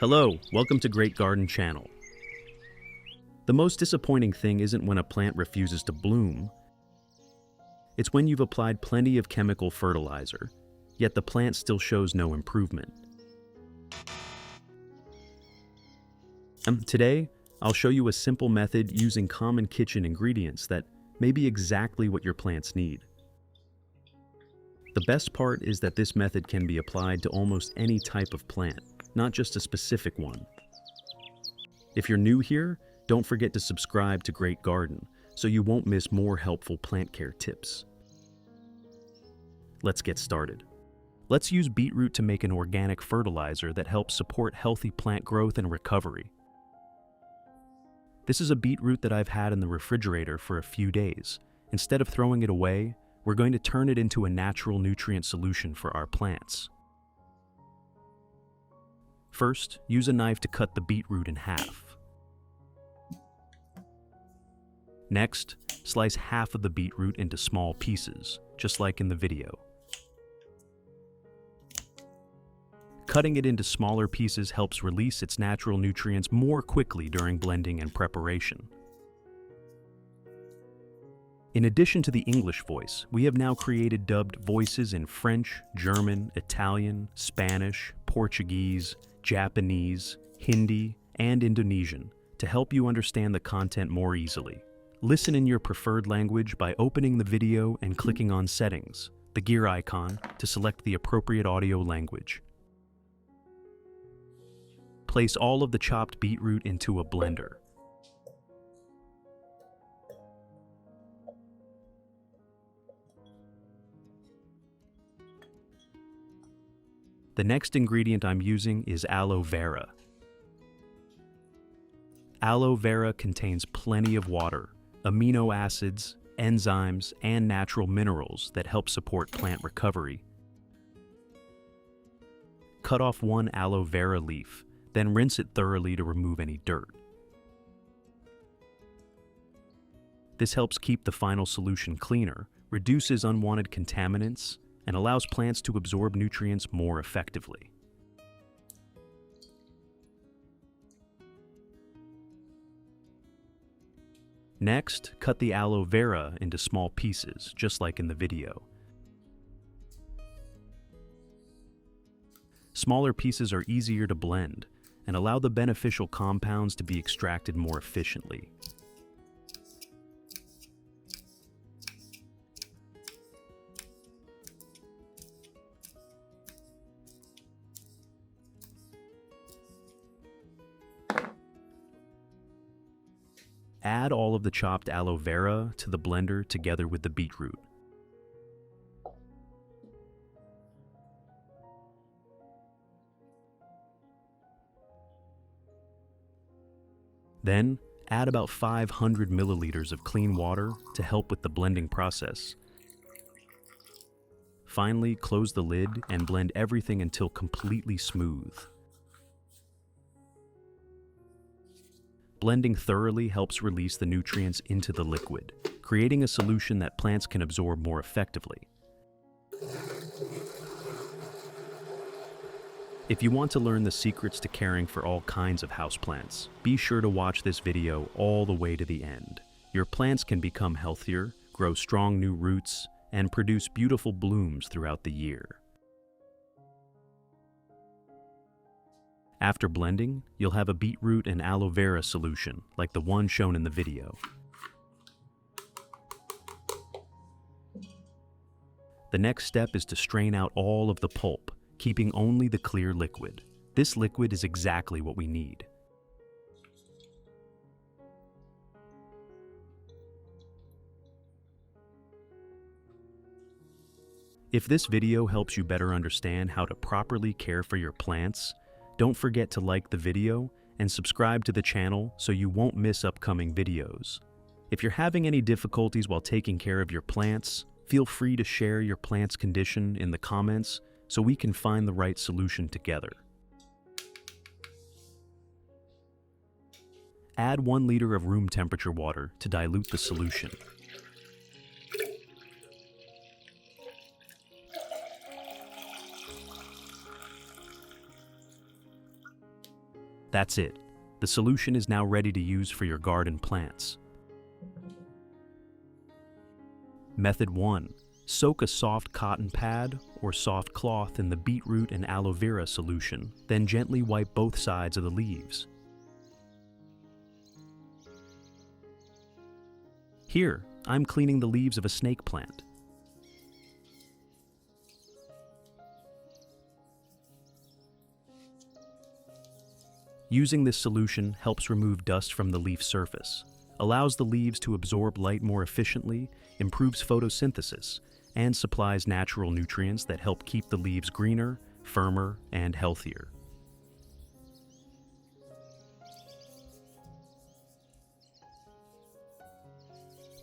Hello, welcome to Great Garden Channel. The most disappointing thing isn't when a plant refuses to bloom. It's when you've applied plenty of chemical fertilizer, yet the plant still shows no improvement. Today, I'll show you a simple method using common kitchen ingredients that may be exactly what your plants need. The best part is that this method can be applied to almost any type of plant, not just a specific one. If you're new here, don't forget to subscribe to Great Garden so you won't miss more helpful plant care tips. Let's get started. Let's use beetroot to make an organic fertilizer that helps support healthy plant growth and recovery. This is a beetroot that I've had in the refrigerator for a few days. Instead of throwing it away, we're going to turn it into a natural nutrient solution for our plants. First, use a knife to cut the beetroot in half. Next, slice half of the beetroot into small pieces, just like in the video. Cutting it into smaller pieces helps release its natural nutrients more quickly during blending and preparation. In addition to the English voice, we have now created dubbed voices in French, German, Italian, Spanish, Portuguese, Japanese, Hindi, and Indonesian to help you understand the content more easily. Listen in your preferred language by opening the video and clicking on Settings, the gear icon, to select the appropriate audio language. Place all of the chopped beetroot into a blender. The next ingredient I'm using is aloe vera. Aloe vera contains plenty of water, amino acids, enzymes, and natural minerals that help support plant recovery. Cut off one aloe vera leaf, then rinse it thoroughly to remove any dirt. This helps keep the final solution cleaner, reduces unwanted contaminants, and allows plants to absorb nutrients more effectively. Next, cut the aloe vera into small pieces, just like in the video. Smaller pieces are easier to blend and allow the beneficial compounds to be extracted more efficiently. Add all of the chopped aloe vera to the blender together with the beetroot. Then, add about 500 milliliters of clean water to help with the blending process. Finally, close the lid and blend everything until completely smooth. Blending thoroughly helps release the nutrients into the liquid, creating a solution that plants can absorb more effectively. If you want to learn the secrets to caring for all kinds of houseplants, be sure to watch this video all the way to the end. Your plants can become healthier, grow strong new roots, and produce beautiful blooms throughout the year. After blending, you'll have a beetroot and aloe vera solution, like the one shown in the video. The next step is to strain out all of the pulp, keeping only the clear liquid. This liquid is exactly what we need. If this video helps you better understand how to properly care for your plants, don't forget to like the video and subscribe to the channel so you won't miss upcoming videos. If you're having any difficulties while taking care of your plants, feel free to share your plant's condition in the comments so we can find the right solution together. Add 1 liter of room temperature water to dilute the solution. That's it. The solution is now ready to use for your garden plants. Method 1. Soak a soft cotton pad or soft cloth in the beetroot and aloe vera solution, then gently wipe both sides of the leaves. Here, I'm cleaning the leaves of a snake plant. Using this solution helps remove dust from the leaf surface, allows the leaves to absorb light more efficiently, improves photosynthesis, and supplies natural nutrients that help keep the leaves greener, firmer, and healthier.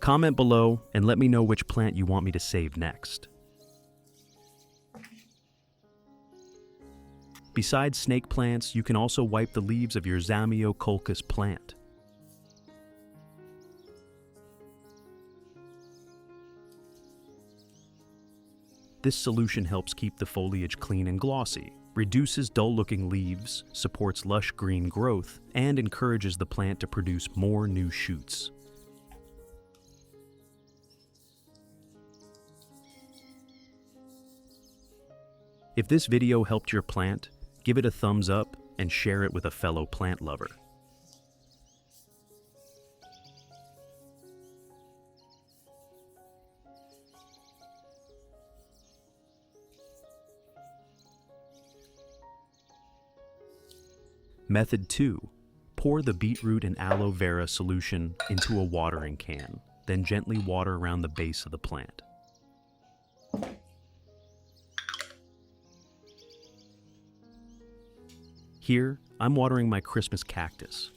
Comment below and let me know which plant you want me to save next. Besides snake plants, you can also wipe the leaves of your Zamioculcas plant. This solution helps keep the foliage clean and glossy, reduces dull-looking leaves, supports lush green growth, and encourages the plant to produce more new shoots. If this video helped your plant, give it a thumbs up and share it with a fellow plant lover. Method 2. Pour the beetroot and aloe vera solution into a watering can, then gently water around the base of the plant. Here, I'm watering my Christmas cactus.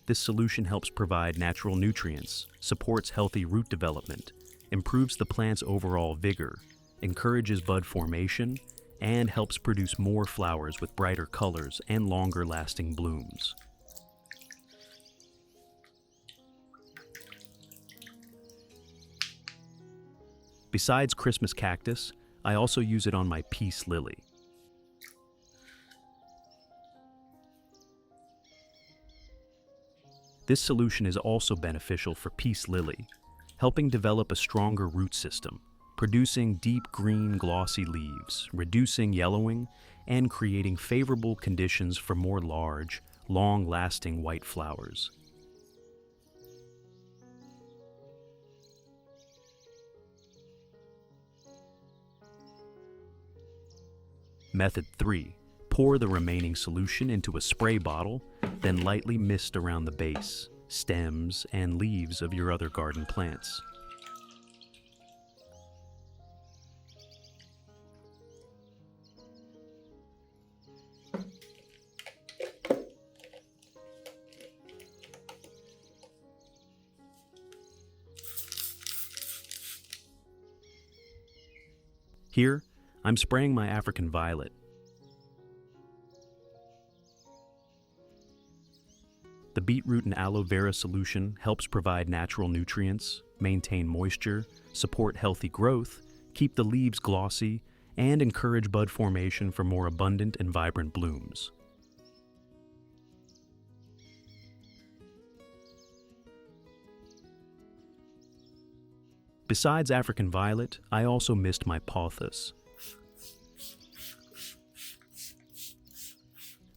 This solution helps provide natural nutrients, supports healthy root development, improves the plant's overall vigor, encourages bud formation, and helps produce more flowers with brighter colors and longer-lasting blooms. Besides Christmas cactus, I also use it on my peace lily. This solution is also beneficial for peace lily, helping develop a stronger root system, producing deep green glossy leaves, reducing yellowing, and creating favorable conditions for more large, long-lasting white flowers. Method 3. Pour the remaining solution into a spray bottle, then lightly mist around the base, stems, and leaves of your other garden plants. Here, I'm spraying my African violet. The beetroot and aloe vera solution helps provide natural nutrients, maintain moisture, support healthy growth, keep the leaves glossy, and encourage bud formation for more abundant and vibrant blooms. Besides African violet, I also mist my pothos.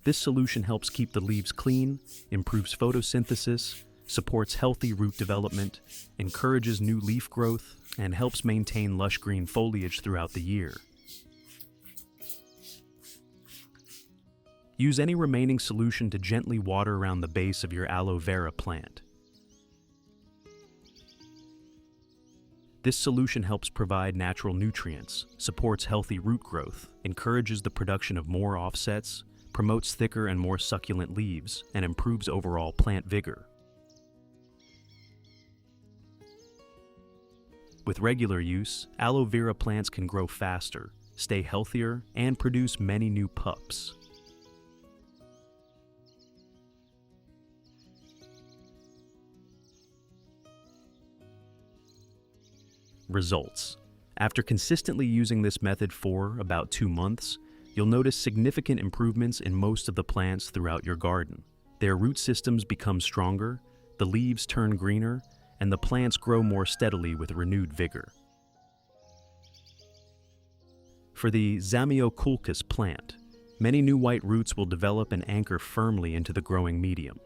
This solution helps keep the leaves clean, improves photosynthesis, supports healthy root development, encourages new leaf growth, and helps maintain lush green foliage throughout the year. Use any remaining solution to gently water around the base of your aloe vera plant. This solution helps provide natural nutrients, supports healthy root growth, encourages the production of more offsets, promotes thicker and more succulent leaves, and improves overall plant vigor. With regular use, aloe vera plants can grow faster, stay healthier, and produce many new pups. Results. After consistently using this method for about 2 months, you'll notice significant improvements in most of the plants throughout your garden. Their root systems become stronger, the leaves turn greener, and the plants grow more steadily with renewed vigor. For the Zamioculcas plant, many new white roots will develop and anchor firmly into the growing medium.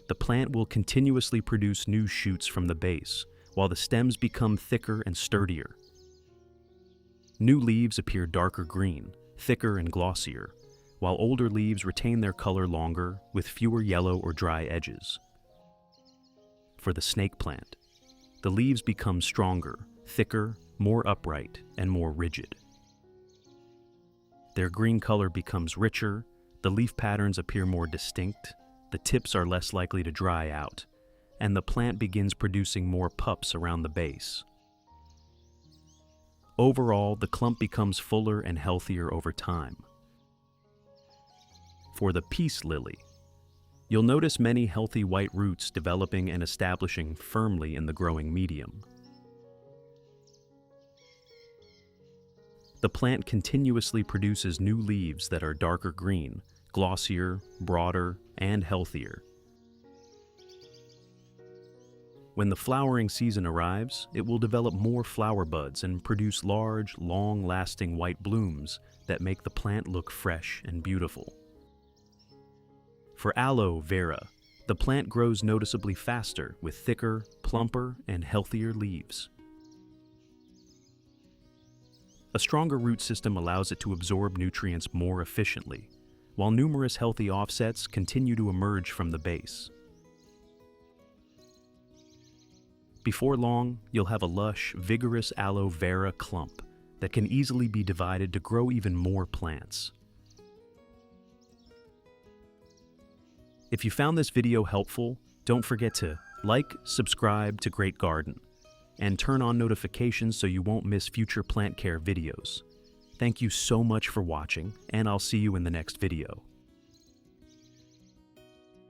The plant will continuously produce new shoots from the base, while the stems become thicker and sturdier. New leaves appear darker green, thicker and glossier, while older leaves retain their color longer with fewer yellow or dry edges. For the snake plant, the leaves become stronger, thicker, more upright, and more rigid. Their green color becomes richer, the leaf patterns appear more distinct, the tips are less likely to dry out, and the plant begins producing more pups around the base. Overall, the clump becomes fuller and healthier over time. For the peace lily, you'll notice many healthy white roots developing and establishing firmly in the growing medium. The plant continuously produces new leaves that are darker green, glossier, broader, and healthier. When the flowering season arrives, it will develop more flower buds and produce large, long-lasting white blooms that make the plant look fresh and beautiful. For Aloe Vera, the plant grows noticeably faster with thicker, plumper, and healthier leaves. A stronger root system allows it to absorb nutrients more efficiently, while numerous healthy offsets continue to emerge from the base. Before long, you'll have a lush, vigorous Aloe Vera clump that can easily be divided to grow even more plants. If you found this video helpful, don't forget to like, subscribe to Great Garden, and turn on notifications so you won't miss future plant care videos. Thank you so much for watching, and I'll see you in the next video.